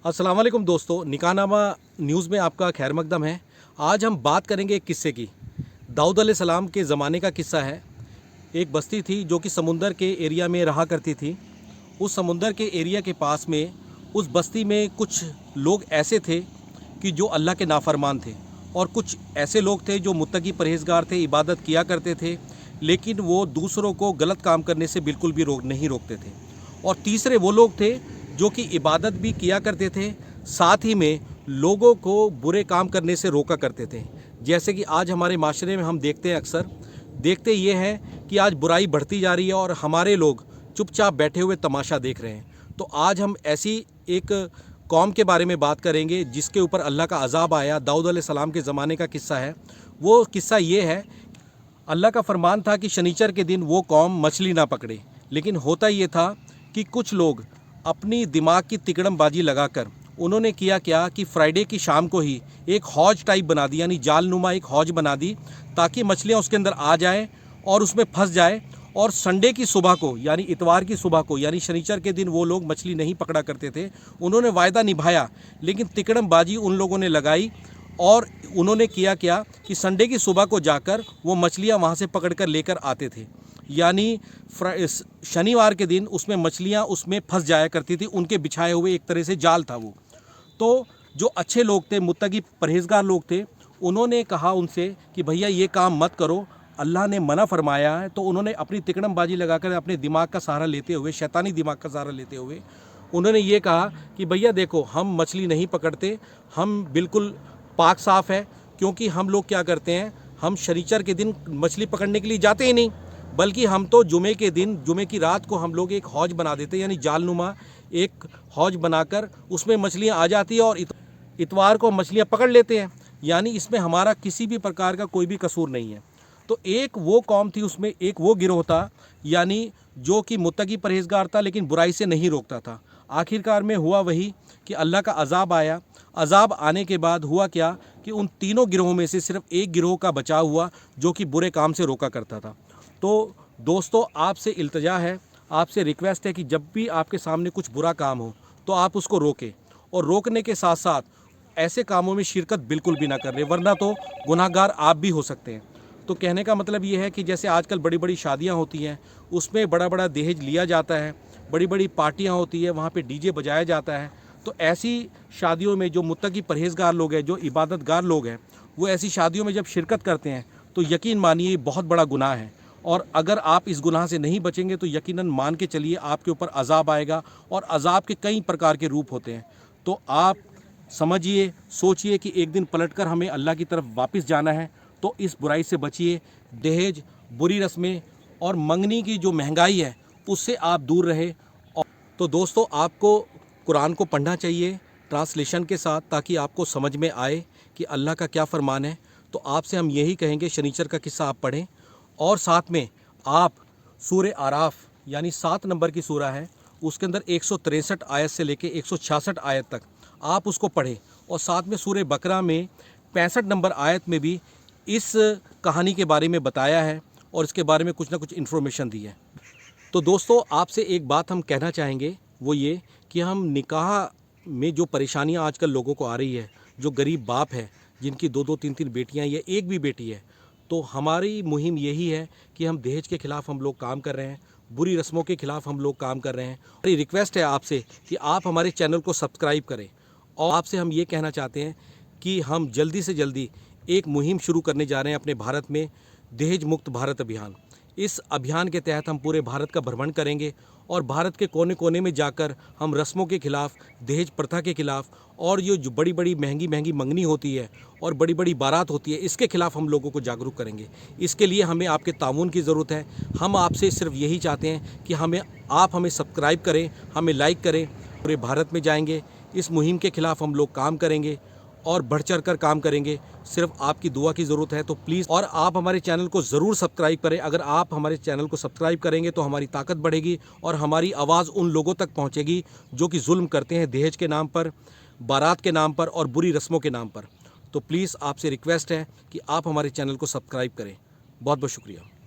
अस्सलाम वालेकुम दोस्तों, निकाहनामा न्यूज़ में आपका खैर मकदम है। आज हम बात करेंगे एक किस्से की। दाऊद अलैहिस्सलाम के ज़माने का किस्सा है। एक बस्ती थी जो कि समुंदर के एरिया में रहा करती थी। उस समुंदर के एरिया के पास में उस बस्ती में कुछ लोग ऐसे थे कि जो अल्लाह के नाफरमान थे, और कुछ ऐसे लोग थे जो मुत्तकी परहेज़गार थे, इबादत किया करते थे, लेकिन वो दूसरों को गलत काम करने से बिल्कुल भी नहीं रोकते थे। और तीसरे वो लोग थे जो कि इबादत भी किया करते थे, साथ ही में लोगों को बुरे काम करने से रोका करते थे। जैसे कि आज हमारे माशरे में हम देखते हैं, अक्सर देखते ये हैं कि आज बुराई बढ़ती जा रही है और हमारे लोग चुपचाप बैठे हुए तमाशा देख रहे हैं। तो आज हम ऐसी एक कौम के बारे में बात करेंगे जिसके ऊपर अल्लाह का अज़ाब आया। दाऊद अलैहिस्सलाम के ज़माने का किस्सा है। वो किस्सा ये है, अल्लाह का फरमान था कि शनीचर के दिन वो कौम मछली ना पकड़े, लेकिन होता ये था कि कुछ लोग अपनी दिमाग की तिकड़मबाजी लगाकर उन्होंने किया क्या कि फ्राइडे की शाम को ही एक हौज टाइप बना दी, यानी जालनुमा एक हौज बना दी, ताकि मछलियाँ उसके अंदर आ जाएं और उसमें फंस जाए। और संडे की सुबह को, यानी इतवार की सुबह को, यानी शनिचर के दिन वो लोग मछली नहीं पकड़ा करते थे। उन्होंने वायदा निभाया, लेकिन तिकड़मबाजी उन लोगों ने लगाई और उन्होंने किया क्या कि संडे की सुबह को जाकर वो मछलियाँ वहाँ से पकड़ कर लेकर आते थे। यानी शनिवार के दिन उसमें मछलियाँ उसमें फंस जाया करती थी, उनके बिछाए हुए एक तरह से जाल था वो। तो जो अच्छे लोग थे, मुत्तकी परहेज़गार लोग थे, उन्होंने कहा उनसे कि भैया ये काम मत करो, अल्लाह ने मना फरमाया है। तो उन्होंने अपनी तिकड़मबाजी लगाकर अपने दिमाग का सहारा लेते हुए, शैतानी दिमाग का सहारा लेते हुए उन्होंने ये कहा कि भैया देखो, हम मछली नहीं पकड़ते, हम बिल्कुल पाक साफ़ है। क्योंकि हम लोग क्या करते हैं, हम शनीचर के दिन मछली पकड़ने के लिए जाते ही नहीं, बल्कि हम तो जुमे के दिन, जुमे की रात को हम लोग एक हौज बना देते हैं, यानी जालनुमा एक हौज बनाकर उसमें मछलियाँ आ जाती है और इतवार को मछलियाँ पकड़ लेते हैं। यानी इसमें हमारा किसी भी प्रकार का कोई भी कसूर नहीं है। तो एक वो कौम थी, उसमें एक वो गिरोह था, यानी जो कि मुत्तकी परहेज़गार था लेकिन बुराई से नहीं रोकता था। आखिरकार में हुआ वही कि अल्लाह का अज़ाब आया। अज़ाब आने के बाद हुआ क्या कि उन तीनों गिरोहों में से सिर्फ एक गिरोह का बचाव हुआ जो कि बुरे काम से रोका करता था। तो दोस्तों, आपसे इल्तिजा है, आपसे रिक्वेस्ट है कि जब भी आपके सामने कुछ बुरा काम हो तो आप उसको रोकें, और रोकने के साथ साथ ऐसे कामों में शिरकत बिल्कुल भी ना करें, वरना तो गुनाहगार आप भी हो सकते हैं। तो कहने का मतलब ये है कि जैसे आजकल बड़ी बड़ी शादियां होती हैं, उसमें बड़ा बड़ा दहेज लिया जाता है, बड़ी बड़ी पार्टियां होती है, वहाँ पे डीजे बजाया जाता है। तो ऐसी शादियों में जो मुत्तकी परहेज़गार लोग हैं, जो इबादतगार लोग हैं, वो ऐसी शादियों में जब शिरकत करते हैं तो यकीन मानिए ये बहुत बड़ा गुनाह है। और अगर आप इस गुनाह से नहीं बचेंगे तो यकीनन मान के चलिए आपके ऊपर अज़ाब आएगा, और अज़ाब के कई प्रकार के रूप होते हैं। तो आप समझिए, सोचिए कि एक दिन पलटकर हमें अल्लाह की तरफ वापस जाना है। तो इस बुराई से बचिए, दहेज, बुरी रस्में और मंगनी की जो महंगाई है उससे आप दूर रहे। तो दोस्तों, आपको कुरान को पढ़ना चाहिए ट्रांसलेशन के साथ, ताकि आपको समझ में आए कि अल्लाह का क्या फरमान है। तो आपसे हम यही कहेंगे, शनीचर का किस्सा आप पढ़ें, और साथ में आप सूरह आराफ, यानी 7 नंबर की सूरह है, उसके अंदर 163 आयत से लेके 166 आयत तक आप उसको पढ़ें। और साथ में सूरह बकरा में 65 नंबर आयत में भी इस कहानी के बारे में बताया है और इसके बारे में कुछ ना कुछ इन्फॉर्मेशन दी है। तो दोस्तों, आपसे एक बात हम कहना चाहेंगे, वो ये कि हम निकाह में जो परेशानियां आजकल लोगों को आ रही है, जो गरीब बाप है जिनकी 2-2 3-3 बेटियां या एक भी बेटी है, तो हमारी मुहिम यही है कि हम दहेज के ख़िलाफ़ हम लोग काम कर रहे हैं, बुरी रस्मों के ख़िलाफ़ हम लोग काम कर रहे हैं। हमारी रिक्वेस्ट है आपसे कि आप हमारे चैनल को सब्सक्राइब करें, और आपसे हम ये कहना चाहते हैं कि हम जल्दी से जल्दी एक मुहिम शुरू करने जा रहे हैं अपने भारत में, दहेज मुक्त भारत अभियान। इस अभियान के तहत हम पूरे भारत का भ्रमण करेंगे और भारत के कोने कोने में जाकर हम रस्मों के ख़िलाफ़, दहेज प्रथा के ख़िलाफ़, और ये जो बड़ी बड़ी महंगी महंगी मंगनी होती है और बड़ी बड़ी बारात होती है, इसके ख़िलाफ़ हम लोगों को जागरूक करेंगे। इसके लिए हमें आपके ताउन की ज़रूरत है। हम आपसे सिर्फ यही चाहते हैं कि आप हमें सब्सक्राइब करें, हमें लाइक करें। पूरे भारत में जाएंगे, इस मुहिम के ख़िलाफ़ हम लोग काम करेंगे और बढ़ चढ़ कर काम करेंगे। सिर्फ आपकी दुआ की ज़रूरत है। तो प्लीज़, और आप हमारे चैनल को ज़रूर सब्सक्राइब करें। अगर आप हमारे चैनल को सब्सक्राइब करेंगे तो हमारी ताकत बढ़ेगी और हमारी आवाज़ उन लोगों तक पहुंचेगी जो कि जुल्म करते हैं दहेज के नाम पर, बारात के नाम पर और बुरी रस्मों के नाम पर। तो प्लीज़, आपसे रिक्वेस्ट है कि आप हमारे चैनल को सब्सक्राइब करें। बहुत बहुत शुक्रिया।